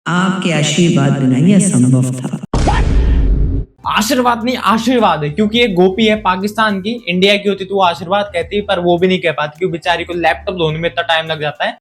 आपके आशीर्वाद बिना यह संभव था। आशीर्वाद नहीं, आशीर्वाद है, क्योंकि एक गोपी है पाकिस्तान की, इंडिया की होती तो वो आशीर्वाद कहती, पर वो भी नहीं कह पाती क्योंकि बेचारी को लैपटॉप धोने में इतना टाइम लग जाता है।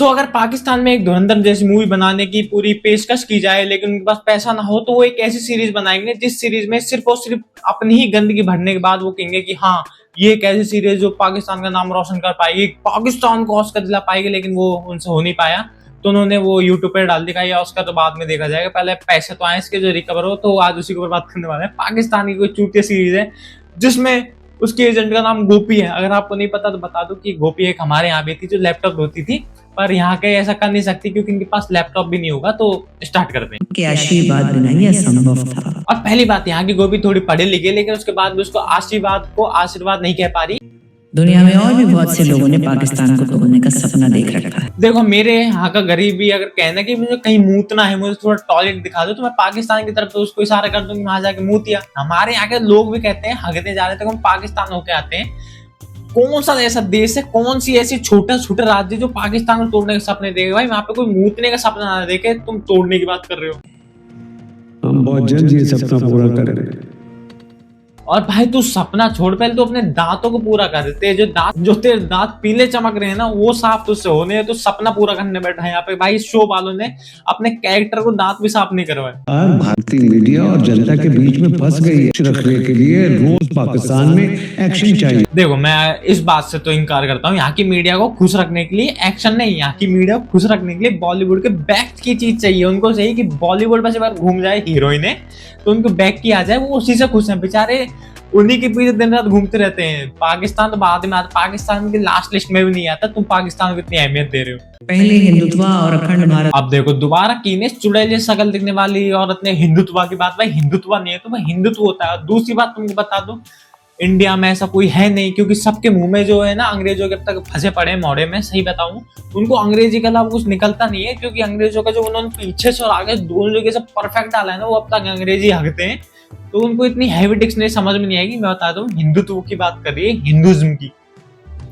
अगर पाकिस्तान में एक धुरंधर जैसी मूवी बनाने की पूरी पेशकश की जाए लेकिन उनके पास पैसा ना हो, तो वो एक ऐसी सीरीज बनाएंगे जिस सीरीज में सिर्फ और सिर्फ अपनी ही गंदगी भरने के बाद वो कहेंगे कि हाँ ये एक ऐसी सीरीज जो पाकिस्तान का नाम रोशन कर पाएगी, पाकिस्तान को ऑस्कर दिला पाएगी, लेकिन वो उनसे हो नहीं पाया। तो उन्होंने वो यूट्यूब पर डाल दिया, या ऑस्कर तो बाद में देखा जाएगा, पहले पैसे तो आए इसके जो रिकवर हो। तो आज उसी के ऊपर बात करने वाले हैं। पाकिस्तान की कोई चूतिया सीरीज है जिसमें उसके एजेंट का नाम गोपी है। अगर आपको नहीं पता तो बता दो कि गोपी एक हमारे यहाँ भी थी जो लैपटॉप धोती थी, पर यहाँ के ऐसा कर नहीं सकती क्योंकि इनके पास लैपटॉप भी नहीं होगा। तो स्टार्ट करते हैं। के आशीर्वाद बिना यह संभव था। और पहली बात, यहाँ की गोपी थोड़ी पढ़ी लिखी, लेकिन उसके बाद भी उसको आशीर्वाद को आशीर्वाद नहीं कह पा रही। दुनिया में और भी बहुत से लोगों ने पाकिस्तान को तोड़ने का सपना देख रखा है। देखो मेरे यहाँ का गरीब भी अगर कहना कि मुझे कहीं मूतना है, मुझे थोड़ा टॉयलेट दिखा दो, तो मैं पाकिस्तान की तरफ तो उसको इशारा कर दूंगी वहां जाके मूतिया। हमारे यहाँ के लोग भी कहते हैं हगने जा रहे थे, हम पाकिस्तान होके आते हैं। कौन सा ऐसा देश है, कौन सी ऐसी छोटा छोटा राज्य जो पाकिस्तान को तोड़ने के सपने देखे? भाई वहां पे कोई मूतने का सपना ना देखे, तुम तोड़ने की बात कर रहे हो। हम बहुत जल्द ये सपना पूरा करेंगे। और भाई तू सपना छोड़, पहले तो अपने दांतों को पूरा कर देते, जो तेरे दांत पीले चमक रहे हैं ना वो साफ तुझसे होने हैं, तो सपना पूरा करने बैठा है यहाँ पे। भाई शो वालों ने अपने कैरेक्टर को दांत भी साफ नहीं करवाए। भारतीय मीडिया और जनता के बीच में फंस गई है। रखने के लिए रोज पाकिस्तान में एक्शन चाहिए। देखो मैं इस बात से तो इनकार करता हूँ, यहाँ की मीडिया को खुश रखने के लिए एक्शन नहीं, यहाँ की मीडिया को खुश रखने के लिए बॉलीवुड के बैक की चीज चाहिए। उनको चाहिए कि बॉलीवुड में से बार घूम जाए हीरोइन है तो उनको बैक की आ जाए, वो उसी से खुश है। बेचारे उन्हीं के पीछे दिन रात घूमते रहते हैं। पाकिस्तान तो बाद में आता, पाकिस्तान की लास्ट लिस्ट में भी नहीं आता। तुम पाकिस्तान को इतनी अहमियत दे रहे हो। पहले हिंदुत्व और अखंड भारत। अब देखो दोबारा कीने चुड़ैल शकल दिखने वाली औरत ने हिंदुत्व की बात, भाई हिंदुत्व नहीं है तो भाई हिंदुत्व होता है। दूसरी बात तुमको बता दो, इंडिया में ऐसा कोई है नहीं, क्योंकि सबके मुंह में जो है ना अंग्रेजों के अब तक फंसे पड़े हैं मोड़े में। सही बताऊं उनको अंग्रेजी के अलावा कुछ निकलता नहीं है, क्योंकि अंग्रेजों का जो उन्होंने पीछे से और आगे दोनों जगह से परफेक्ट डाला है ना, वो अब तक अंग्रेजी हकते हैं। तो उनको इतनी हैवी डिक्शनरी समझ में नहीं आएगी। मैं बता दूं हिंदुत्व की बात कर रही है, हिंदुइज्म की,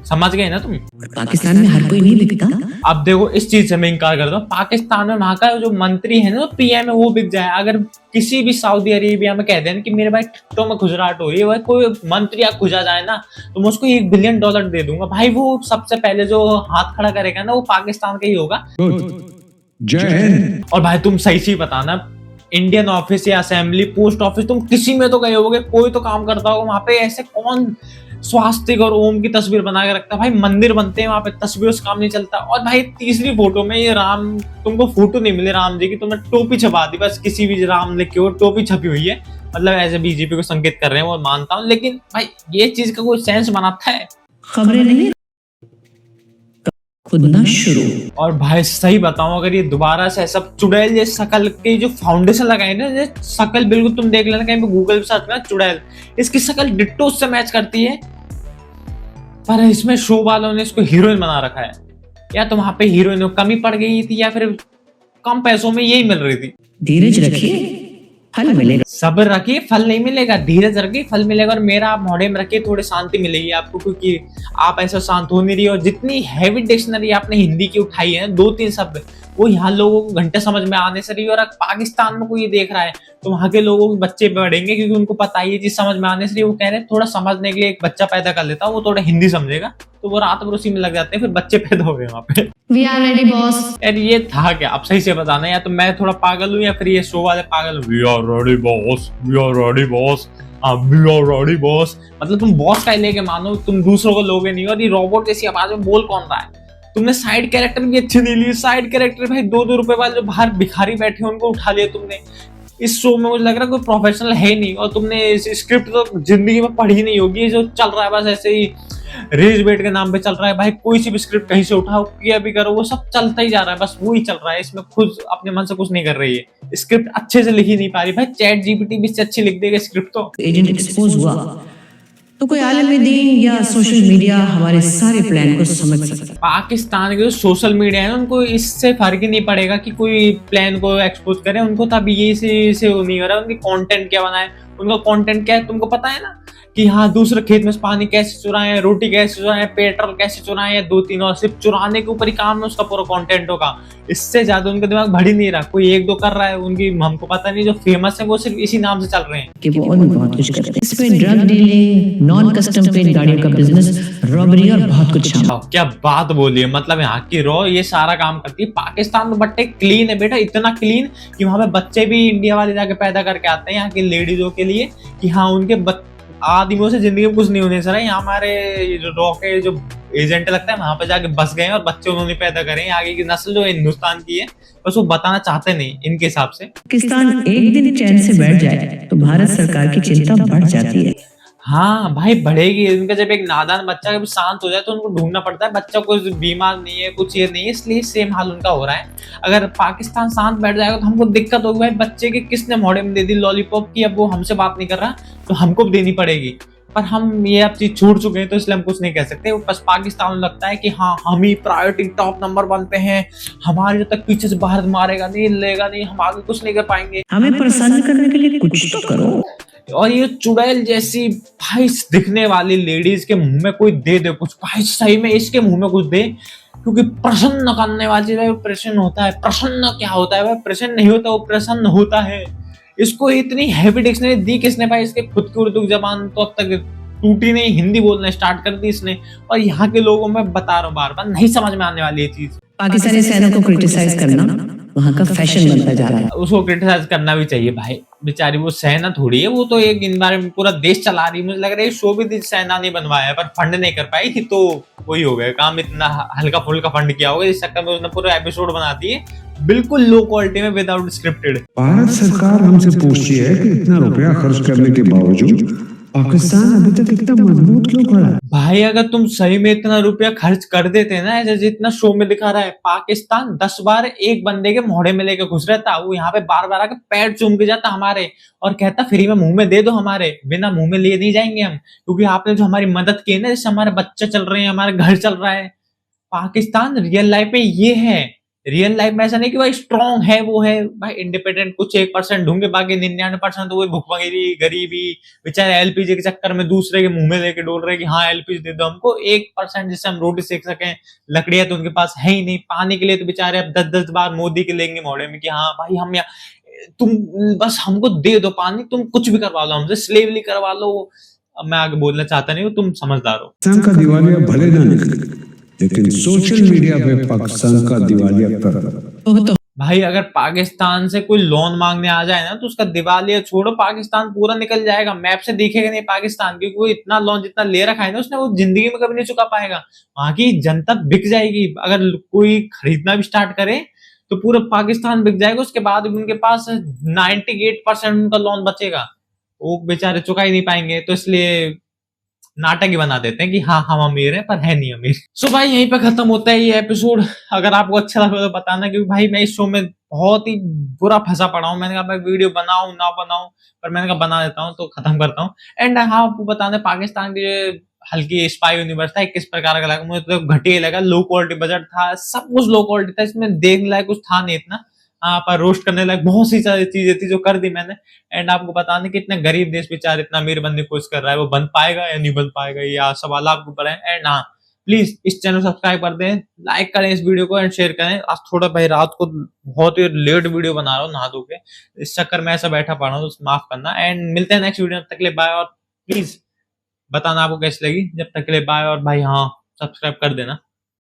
समझ गए ना तुम? पाकिस्तान में हर कोई नहीं बिकता। अब देखो इस चीज से मैं इंकार करता हूँ, पाकिस्तान में वहां का जो मंत्री है ना पीएम है वो बिक जाए। अगर किसी भी सऊदी अरेबिया में कह दें कि मेरे भाई टिकटों में खुजराहट हो रही है, भाई कोई मंत्री या खुजा जाए ना तो मैं उसको $1 बिलियन दे दूंगा। भाई वो सबसे पहले जो हाथ खड़ा करेगा ना वो पाकिस्तान का ही होगा। जय हिंद। और भाई तुम सही से बताना, इंडियन ऑफिस या असेंबली पोस्ट ऑफिस तुम किसी में तो गए होगे, कोई तो काम करता होगा वहां पे। ऐसे कौन स्वास्तिक और ओम की तस्वीर बना के रखता है? भाई मंदिर बनते हैं वहां पे, तस्वीरों से काम नहीं चलता। और भाई तीसरी फोटो में ये राम, तुमको फोटो नहीं मिले राम जी की, तुमने टोपी छपा दी, बस किसी भी राम लिख के वो टोपी छपी हुई है, मतलब ऐसे बीजेपी को संकेत कर रहे हैं, वो मानता हूँ। लेकिन भाई ये चीज का कोई सेंस बनाता है? खबरें नहीं, खुद ना शुरू। और भाई सही बताऊं, अगर ये दोबारा से सब चुड़ैल ये शकल की जो फाउंडेशन लगाए ना, ये शकल बिल्कुल तुम देख लेना कहीं पे गूगल पे सर्च करना चुड़ैल, इसकी शकल डिट्टो से मैच करती है। पर इसमें शो वालों ने इसको हीरोइन बना रखा है। या तो वहां पे हीरोइन कमी पड़ गई थी या फिर कम पैसों में यही मिल रही थी। धीरज रखिए, फल मिलेगा। सब्र रखिए, फल नहीं मिलेगा। धीरज रखिए, फल मिलेगा। और मेरा आप मोड़े में रखिए, थोड़ी शांति मिलेगी आपको, क्योंकि आप ऐसा शांत हो नहीं रही। और जितनी हैवी डिक्शनरी आपने हिंदी की उठाई है, 2-3 शब्द, वो यहाँ लोगों को घंटे समझ में आने से रही। और अगर पाकिस्तान में कोई ये देख रहा है तो वहां के लोगों के बच्चे बढ़ेंगे, क्योंकि उनको पता है ये चीज समझ में आने से रही। वो कह रहे हैं थोड़ा समझने के लिए एक बच्चा पैदा कर लेता हूँ, वो थोड़ा हिंदी समझेगा, तो वो रात भर उसी में लग जाते हैं, फिर बच्चे पैदा हो गए वहां पे। We are ready, boss. यार ये था क्या? अब सही से बताना, या तो मैं थोड़ा पागल हूँ या फिर ये शो वाले पागल। We are ready, boss. We are ready, boss. We are ready, boss. मतलब तुम बॉस का ही लेके मानो, तुम दूसरों को लोगे नहीं। और ये रोबोट जैसी आवाज में बोल कौन रहा है? तुमने साइड कैरेक्टर भी अच्छे नहीं लिए। साइड कैरेक्टर भाई 2-2 रुपए वाले जो बाहर भिखारी बैठे हैं उनको उठा लिया तुमने। इस शो में मुझे लग रहा है कोई प्रोफेशनल है नहीं। और तुमने इस स्क्रिप्ट तो जिंदगी में पढ़ी नहीं होगी, जो चल रहा है बस ऐसे ही रेज बेट के नाम पे चल रहा है। भाई कोई सी भी स्क्रिप्ट कहीं से उठाओ, किया भी करो, वो सब चलता ही जा रहा है, बस वो ही चल रहा है। इसमें खुद अपने मन से कुछ नहीं कर रही है, स्क्रिप्ट अच्छे से लिखी नहीं पा रही। भाई चैट जीपीटी भी इससे अच्छी लिख देगा स्क्रिप्ट तो। एजेंट एक्सपोज हुआ तो कोई आलम दीन या सोशल मीडिया हमारे सारे प्लान को समझ सकता है। पाकिस्तान के जो सोशल मीडिया है उनको इससे फर्क ही नहीं पड़ेगा कि कोई प्लान को एक्सपोज करे, उनको तब ये से नहीं हो रहा है। उनकी कंटेंट क्या बनाए, उनका कंटेंट क्या है तुमको पता है ना? कि हाँ दूसरे खेत में से पानी कैसे चुराएं, रोटी कैसे चुराएं, पेट्रोल कैसे चुराएं, 2-3 और सिर्फ चुराने के ऊपर ही काम है उसका पूरा कंटेंट होगा। इससे ज्यादा उनका दिमाग बढ़ ही नहीं रहा। कोई 1-2 कर रहा है, उनकी हमको पता नहीं, जो फेमस है वो सिर्फ इसी नाम से चल रहे हैं कि वो और भी बहुत कुछ करते हैं। इसमें drug dealing, non custom paid गाड़ियों का बिजनेस, रॉबरी और बहुत कुछ शामिल। क्या बात बोली है, मतलब यहाँ की रॉ ये सारा काम करती है। पाकिस्तान में बट्टे क्लीन है बेटा, इतना क्लीन कि वहां पे बच्चे भी इंडिया वाले जाके पैदा करके आते हैं यहाँ की लेडीजों के लिए, कि हाँ उनके आदमियों से जिंदगी में कुछ नहीं होने सर। यहाँ हमारे रॉ के जो एजेंट लगता है वहां पे जाके बस गए और बच्चे उन्होंने पैदा करे। आगे की नस्ल जो हिंदुस्तान की है बस वो बताना चाहते नहीं इनके हिसाब से। पाकिस्तान एक दिन चैन से बैठ जाए तो भारत सरकार की चिंता बढ़ जाती है। हाँ भाई बढ़ेगी। उनका जब एक नादान बच्चा कभी शांत हो जाए तो उनको ढूंढना पड़ता है, बच्चा कुछ बीमार नहीं है, कुछ ये नहीं है, इसलिए सेम हाल उनका हो रहा है। अगर पाकिस्तान शांत बैठ जाएगा तो हमको दिक्कत होगी भाई। बच्चे के किसने मोड़े में दे दी लॉलीपॉप की, अब वो हमसे बात नहीं कर रहा तो हमको भी देनी पड़ेगी। पर हम ये अब चीज छूट चुके हैं तो इसलिए हम कुछ नहीं कह सकते। बस पाकिस्तान लगता है कि हाँ हम ही प्रायोरिटी टॉप नंबर 1 पे हैं, हमारे जब तक पीछे से भारत मारेगा नहीं, लेगा नहीं, हम आगे कुछ नहीं कर पाएंगे। हमें परेशान करने के लिए कुछ तो करो। और ये चुड़ैल जैसी भाई दिखने वाली लेडीज के मुंह में कोई दे कुछ भाई, सही में इसके मुंह में कुछ दे, क्योंकि प्रसन्न करने वाली चीज है। प्रसन्न होता है, प्रसन्न क्या होता है भाई? प्रसन्न नहीं होता, वो प्रसन्न होता है। इसको इतनी हैवी डिक्शनरी दी किसने भाई? इसके खुद की उर्दू जबान तो अब तक टूटी नहीं, हिंदी बोलना स्टार्ट कर दी इसने। और यहाँ के लोगों में बता रहा हूँ बार बार, नहीं समझ में आने वाली ये चीज। पाकिस्तानी सेना को क्रिटिसाइज करना वहाँ का फैशन बनता जा रहा है। उसको क्रिटिसाइज करना भी चाहिए भाई, बेचारी वो सेना थोड़ी है, वो तो एक इन बारे में पूरा देश चला रही है। मुझे लग रहा है शो भी सेना नहीं बनवाया पर फंड नहीं कर पाई थी, तो वही हो गया काम। इतना हल्का फुल्का फंड किया होगा, इस चक्कर में उसने पूरा एपिसोड बना दिए बिल्कुल लो क्वालिटी में, विदाउट स्क्रिप्टेड। भारत सरकार हमसे पूछती है कि इतना रुपया खर्च करने के बावजूद पाकिस्तान अभी तक इतना मजबूत क्यों खड़ा है? भाई अगर तुम सही में इतना रुपया खर्च कर देते ना, ऐसे जितना शो में दिखा रहा है, पाकिस्तान 10 बार एक बंदे के मोहड़े में लेके घुस रहता। वो यहाँ पे बार बार आके पैर चूम के जाता हमारे और कहता फ्री में मुंह में दे दो, हमारे बिना मुंह में लिए नहीं जाएंगे हम, क्योंकि आपने जो हमारी मदद की है ना, जिससे हमारे बच्चे चल रहे हैं, हमारे घर चल रहा है। पाकिस्तान रियल लाइफ में ये है। रियल लाइफ में ऐसा नहीं कि भाई स्ट्रॉन्ग है, वो है भाई इंडिपेंडेंट। कुछ 1% ढूंढे, बाकी 99% तो वो भुखमरी, गरीबी, बेचारे एलपीजी के चक्कर में दूसरे के मुंह में लेके डोल रहे कि हाँ एलपीजी दे दो हमको। 1% जिससे हम रोटी सेक सकें, लकड़ियां तो उनके पास है ही नहीं। पानी के लिए तो बेचारे अब 10-10 बार मोदी के लेंगे मोड़े में कि हाँ भाई हम तुम बस हमको दे दो पानी, तुम कुछ भी करवा लो हमसे, स्लेवली करवा लो। अब मैं आगे बोलना चाहता नहीं हूँ, तुम समझदार हो। पाकिस्तान का दिवालिया भले ना निकले, लेकिन सोशल मीडिया पे पाकिस्तान का दिवालिया कर तो भाई अगर पाकिस्तान से कोई लोन मांगने आ जाए ना तो उसका दिवालिया छोड़ो, पाकिस्तान पूरा निकल जाएगा। मैप से दिखेगा नहीं पाकिस्तान, क्योंकि वो इतना लोन जितना ले रखा है ना उसने, वो जिंदगी में कभी नहीं चुका पाएगा। वहां की जनता बिक जाएगी। अगर कोई खरीदना भी स्टार्ट करे तो पूरा पाकिस्तान बिक जाएगा। उसके बाद भी उनके पास 98% उनका लोन बचेगा, वो बेचारे चुका ही नहीं पाएंगे। तो इसलिए नाटक ही बना देते हैं कि हाँ हम अमीर हैं पर है नहीं अमीर। सो भाई यहीं पे खत्म होता है ये एपिसोड। अगर आपको अच्छा लगा तो बताना, क्योंकि भाई मैं इस शो में बहुत ही बुरा फंसा पड़ा हूँ। मैंने कहा मैं वीडियो बनाऊं ना बनाऊं, पर मैंने कहा बना देता हूँ तो खत्म करता हूँ। एंड हाँ आपको बताना, पाकिस्तान की हल्की स्पाई यूनिवर्स था, किस प्रकार का लगा मुझे तो घटिया लगा। लो क्वालिटी बजट था, सब कुछ लो क्वालिटी था, इसमें देखने लायक कुछ था नहीं इतना। हाँ पर रोस्ट करने लायक बहुत सी सारी चीजें थी जो कर दी मैंने। एंड आपको बताने कि इतने गरीब देश बेचारे इतना अमीर बनने की कोशिश कर रहा है, वो बन पाएगा या नहीं बन पाएगा, ये सवाल आपके ऊपर है। एंड हाँ प्लीज इस चैनल सब्सक्राइब कर दें, लाइक करें इस वीडियो को एंड शेयर करें। आज थोड़ा भाई रात को बहुत ही लेट वीडियो बना रहा हूँ नहा धो के, इस चक्कर में ऐसा बैठा पड़ा हूँ तो माफ करना। एंड मिलते हैं नेक्स्ट वीडियो, तब तक के लिए बाय। और प्लीज बताना आपको कैसी लगी, जब तक के लिए बाय। और भाई हाँ सब्सक्राइब कर देना।